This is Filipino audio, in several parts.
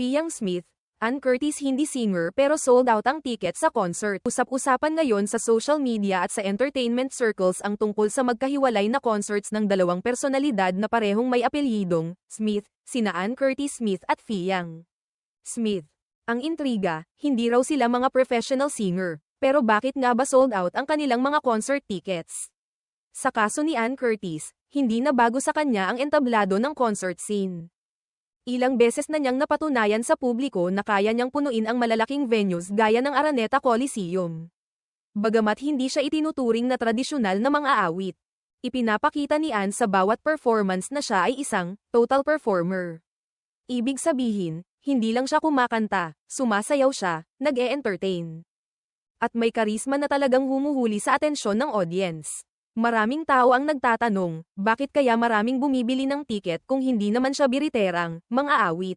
Fiang Smith, Ann Curtis hindi singer pero sold out ang ticket sa concert. Usap-usapan ngayon sa social media at sa entertainment circles ang tungkol sa magkahiwalay na concerts ng dalawang personalidad na parehong may apelyidong Smith, sina Ann Curtis Smith at Fiang Smith. Ang intriga, hindi raw sila mga professional singer, pero bakit nga ba sold out ang kanilang mga concert tickets? Sa kaso ni Ann Curtis, hindi na bago sa kanya ang entablado ng concert scene. Ilang beses na niyang napatunayan sa publiko na kaya niyang punuin ang malalaking venues gaya ng Araneta Coliseum. Bagamat hindi siya itinuturing na tradisyonal na mga awit, ipinapakita ni Ann sa bawat performance na siya ay isang total performer. Ibig sabihin, hindi lang siya kumakanta, sumasayaw siya, nag-e-entertain. At may karisma na talagang humuhuli sa atensyon ng audience. Maraming tao ang nagtatanong, bakit kaya maraming bumibili ng tiket kung hindi naman siya biriterang, mga awit?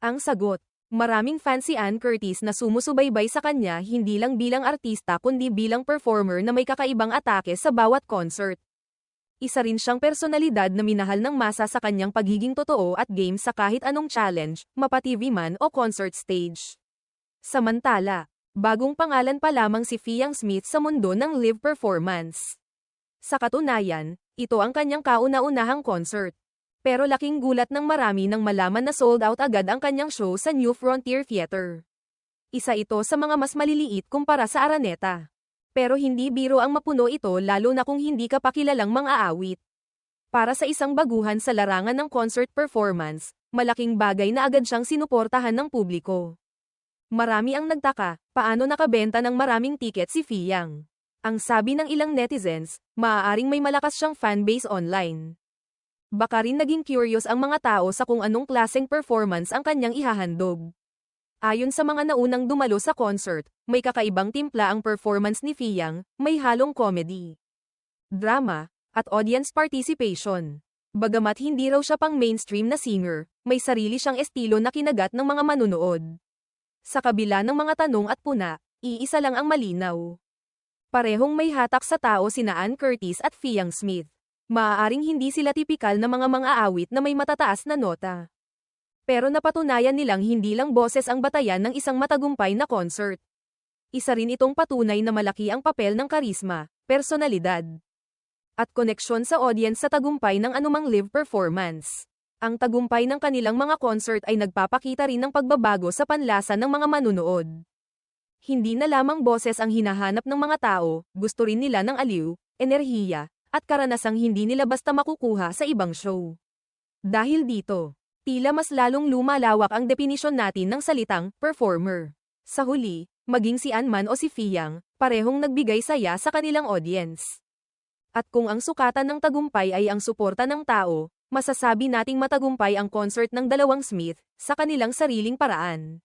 Ang sagot, maraming fans si Ann Curtis na sumusubaybay sa kanya hindi lang bilang artista kundi bilang performer na may kakaibang atake sa bawat concert. Isa rin siyang personalidad na minahal ng masa sa kanyang pagiging totoo at game sa kahit anong challenge, mapa-TV man o concert stage. Samantala, bagong pangalan pa lamang si Fiang Smith sa mundo ng live performance. Sa katunayan, ito ang kanyang kauna-unahang concert. Pero laking gulat ng marami nang malaman na sold out agad ang kanyang show sa New Frontier Theater. Isa ito sa mga mas maliliit kumpara sa Araneta. Pero hindi biro ang mapuno ito lalo na kung hindi ka pa kilalang mga awit. Para sa isang baguhan sa larangan ng concert performance, malaking bagay na agad siyang sinuportahan ng publiko. Marami ang nagtaka, paano nakabenta ng maraming tiket si Fiang? Ang sabi ng ilang netizens, maaaring may malakas siyang fanbase online. Baka rin naging curious ang mga tao sa kung anong klaseng performance ang kanyang ihahandog. Ayon sa mga naunang dumalo sa concert, may kakaibang timpla ang performance ni Fiang, may halong comedy, drama, at audience participation. Bagamat hindi raw siya pang mainstream na singer, may sarili siyang estilo na kinagat ng mga manunood. Sa kabila ng mga tanong at puna, iisa lang ang malinaw. Parehong may hatak sa tao sina Ann Curtis at Fiang Smith. Maaaring hindi sila tipikal na mga awit na may matataas na nota. Pero napatunayan nilang hindi lang boses ang batayan ng isang matagumpay na concert. Isa rin itong patunay na malaki ang papel ng karisma, personalidad, at koneksyon sa audience sa tagumpay ng anumang live performance. Ang tagumpay ng kanilang mga concert ay nagpapakita rin ng pagbabago sa panlasa ng mga manunood. Hindi na lamang boses ang hinahanap ng mga tao, gusto rin nila ng aliw, enerhiya, at karanasang hindi nila basta makukuha sa ibang show. Dahil dito, tila mas lalong lumalawak ang definisyon natin ng salitang performer. Sa huli, maging si Ann man o si Fiang, parehong nagbigay saya sa kanilang audience. At kung ang sukatan ng tagumpay ay ang suporta ng tao, masasabi nating matagumpay ang concert ng dalawang Smith sa kanilang sariling paraan.